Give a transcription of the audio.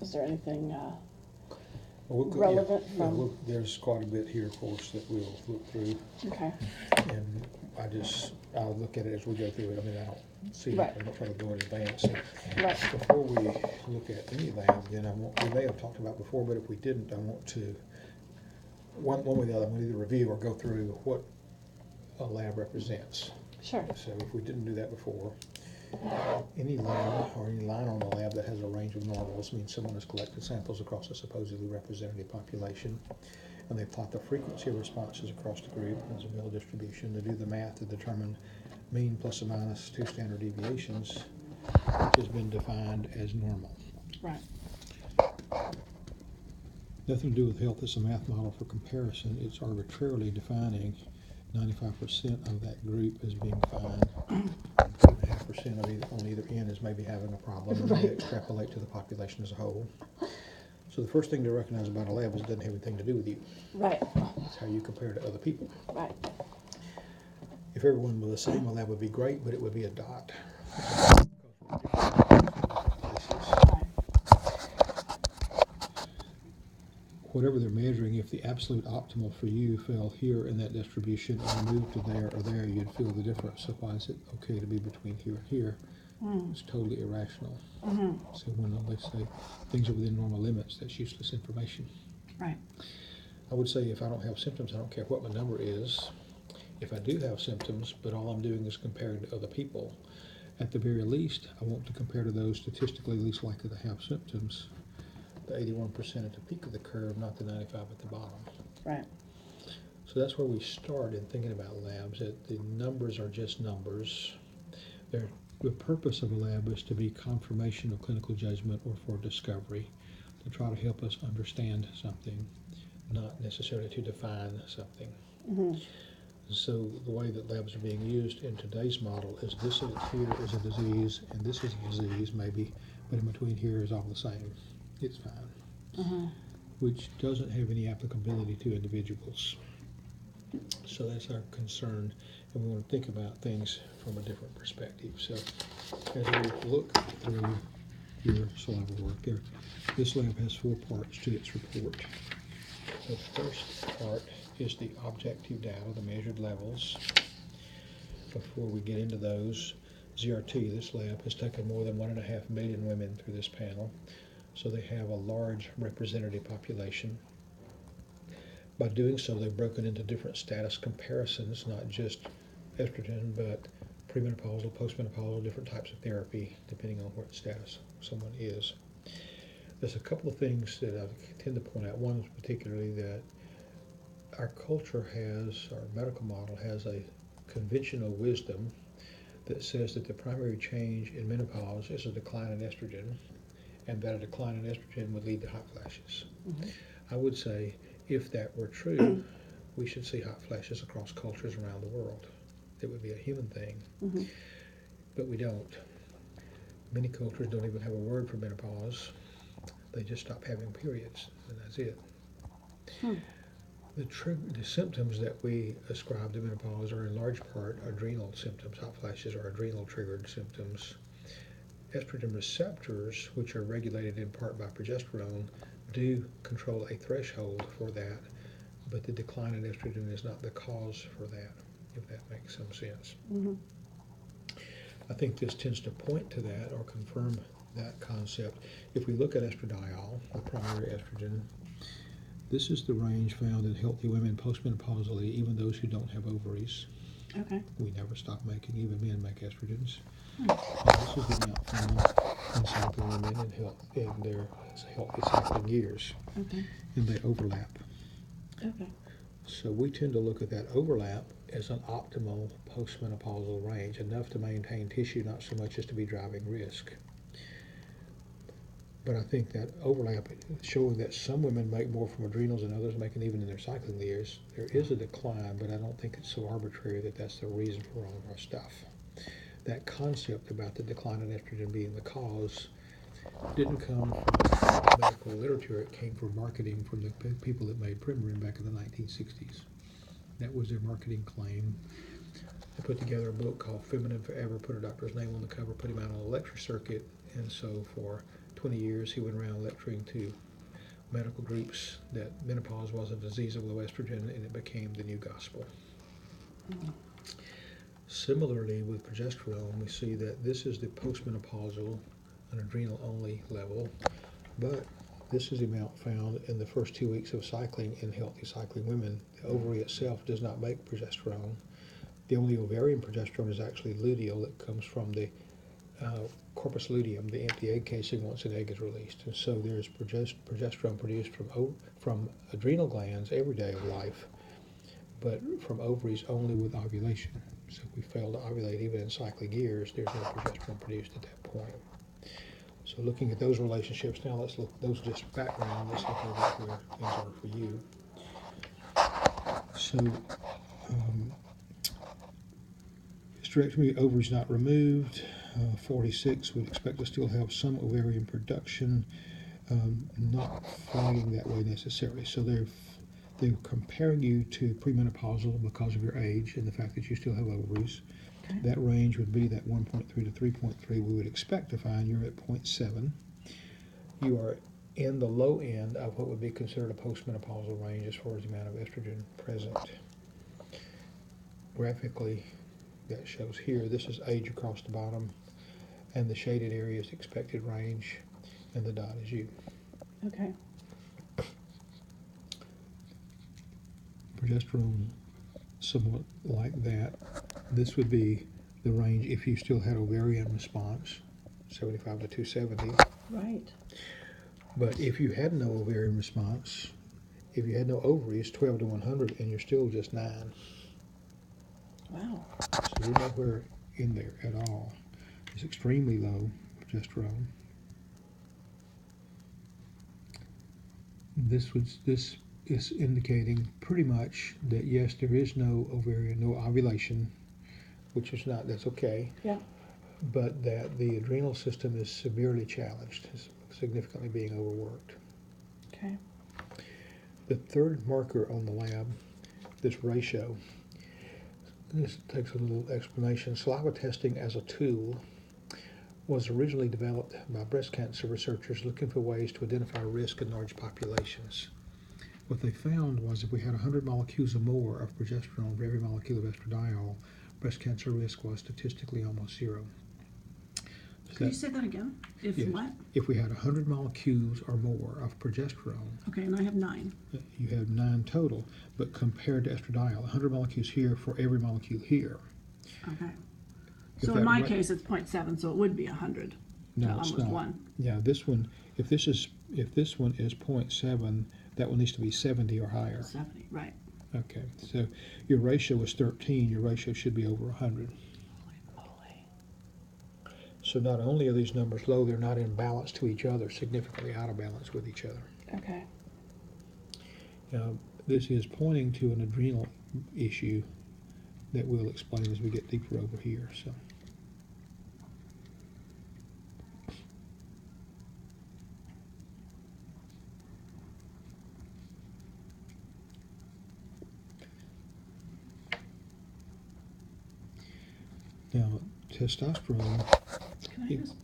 Is there anything relevant from? there's quite a bit here, of course, that we'll look through. Okay. And I'll look at it as we go through it. I mean, I don't see Right. it. I'm not trying to go in advance. So Right. before we look at any lab, then we may have talked about before, but if we didn't, I want to, one way or the other, I'm going to either review or go through what a lab represents. Sure. So if we didn't do that before, any lab or any line on the lab that has a range of normals means someone has collected samples across a supposedly representative population, and they plot the frequency of responses across the group as a Miller distribution. They do the math to determine mean plus or minus 2 standard deviations, which has been defined as normal. Right. Nothing to do with health. It's a math model for comparison. It's arbitrarily defining 95% of that group as being fine. 2.5% on either end is maybe having a problem, and they extrapolate to the population as a whole. So the first thing to recognize about a lab is it doesn't have anything to do with you. Right. It's how you compare to other people. Right. If everyone were the same, a lab would be great, but it would be a dot. Whatever they're measuring, if the absolute optimal for you fell here in that distribution and moved to there or there, you'd feel the difference. So why is it okay to be between here and here? It's totally irrational. So when they say things are within normal limits, that's useless information. Right. I would say if I don't have symptoms, I don't care what my number is. If I do have symptoms, but all I'm doing is comparing to other people, at the very least, I want to compare to those statistically least likely to have symptoms. The 81% at the peak of the curve, not the 95 at the bottom. Right. So that's where we start in thinking about labs, that the numbers are just numbers. The purpose of a lab is to be confirmation of clinical judgment or for discovery, to try to help us understand something, not necessarily to define something. So the way that labs are being used in today's model is this here is a disease, and this is a disease maybe, but in between here is all the same. It's fine, which doesn't have any applicability to individuals. So that's our concern, and we want to think about things from a different perspective. So as we look through your saliva work there, this lab has 4 parts to its report. The first part is the objective data, the measured levels. Before we get into those, ZRT, this lab has taken more than 1.5 million women through this panel. So they have a large representative population. By doing so, they've broken into different status comparisons, not just estrogen, but premenopausal, postmenopausal, different types of therapy, depending on what status someone is. There's a couple of things that I tend to point out. One is particularly that our culture has, our medical model has a conventional wisdom that says that the primary change in menopause is a decline in estrogen, and that a decline in estrogen would lead to hot flashes. I would say, if that were true, we should see hot flashes across cultures around the world. It would be a human thing, but we don't. Many cultures don't even have a word for menopause. They just stop having periods, and that's it. The symptoms that we ascribe to menopause are in large part adrenal symptoms. Hot flashes are adrenal-triggered symptoms. Estrogen receptors, which are regulated in part by progesterone, do control a threshold for that, but the decline in estrogen is not the cause for that, if that makes some sense. I think this tends to point to that or confirm that concept. If we look at estradiol, the primary estrogen, this is the range found in healthy women postmenopausally, even those who don't have ovaries. Okay. We never stop making, even men make estrogens. And this is the amount found in cycling women in their healthy cycling years. Okay. And they overlap. Okay. So we tend to look at that overlap as an optimal postmenopausal range, enough to maintain tissue, not so much as to be driving risk. But I think that overlap, showing that some women make more from adrenals than others make, and even in their cycling years, there is a decline, but I don't think it's so arbitrary that that's the reason for all of our stuff. That concept about the decline in estrogen being the cause didn't come from medical literature. It came from marketing from the people that made Premarin back in the 1960s. That was their marketing claim. They put together a book called Feminine Forever, put a doctor's name on the cover, put him out on a lecture circuit, and so for 20 years, he went around lecturing to medical groups that menopause was a disease of low estrogen, and it became the new gospel. Similarly, with progesterone, we see that this is the postmenopausal, an adrenal-only level, but this is the amount found in the first 2 weeks of cycling in healthy cycling women. The ovary itself does not make progesterone. The only ovarian progesterone is actually luteal that comes from the corpus luteum, the empty egg casing, once an egg is released. And so there's progesterone produced from adrenal glands every day of life, but from ovaries only with ovulation. So if we fail to ovulate even in cycling years, there's no progesterone produced at that point. So looking at those relationships, now let's look, those are just background, let's look at where things are for you. So, hysterectomy, ovaries not removed. 46 would expect to still have some ovarian production, not flagging that way necessarily. So they're comparing you to premenopausal because of your age and the fact that you still have ovaries. Okay. That range would be that 1.3 to 3.3 we would expect to find. You're at 0.7. You are in the low end of what would be considered a postmenopausal range as far as the amount of estrogen present. Graphically, that shows here, this is age across the bottom, and the shaded area is expected range, and the dot is you. Okay. Progesterone, somewhat like that. This would be the range if you still had ovarian response, 75 to 270. Right. But if you had no ovarian response, if you had no ovaries, 12 to 100, and you're still just 9. Wow. So you're nowhere in there at all. It's extremely low progesterone. This is indicating pretty much that yes, there is no ovarian, no ovulation, which is not, that's okay. Yeah. But that the adrenal system is severely challenged, is significantly being overworked. Okay. The third marker on the lab, this ratio, this takes a little explanation. Saliva testing as a tool was originally developed by breast cancer researchers looking for ways to identify risk in large populations. What they found was if we had 100 molecules or more of progesterone for every molecule of estradiol, breast cancer risk was statistically almost zero. Can you say that again? If yes, what? if we had 100 molecules or more of progesterone, Okay, and I have 9. you have 9 total, but compared to estradiol, 100 molecules here for every molecule here. Okay. If So in my case, it's 0.7, so it would be 100. No, to it's almost not. 1. Yeah, this one, if this one is 0.7, that one needs to be 70 or higher. 70, right. Okay, so your ratio is 13, your ratio should be over 100. So not only are these numbers low, they're not in balance to each other, significantly out of balance with each other. Okay. This is pointing to an adrenal issue that we'll explain as we get deeper over here. So. Now, testosterone. Can I just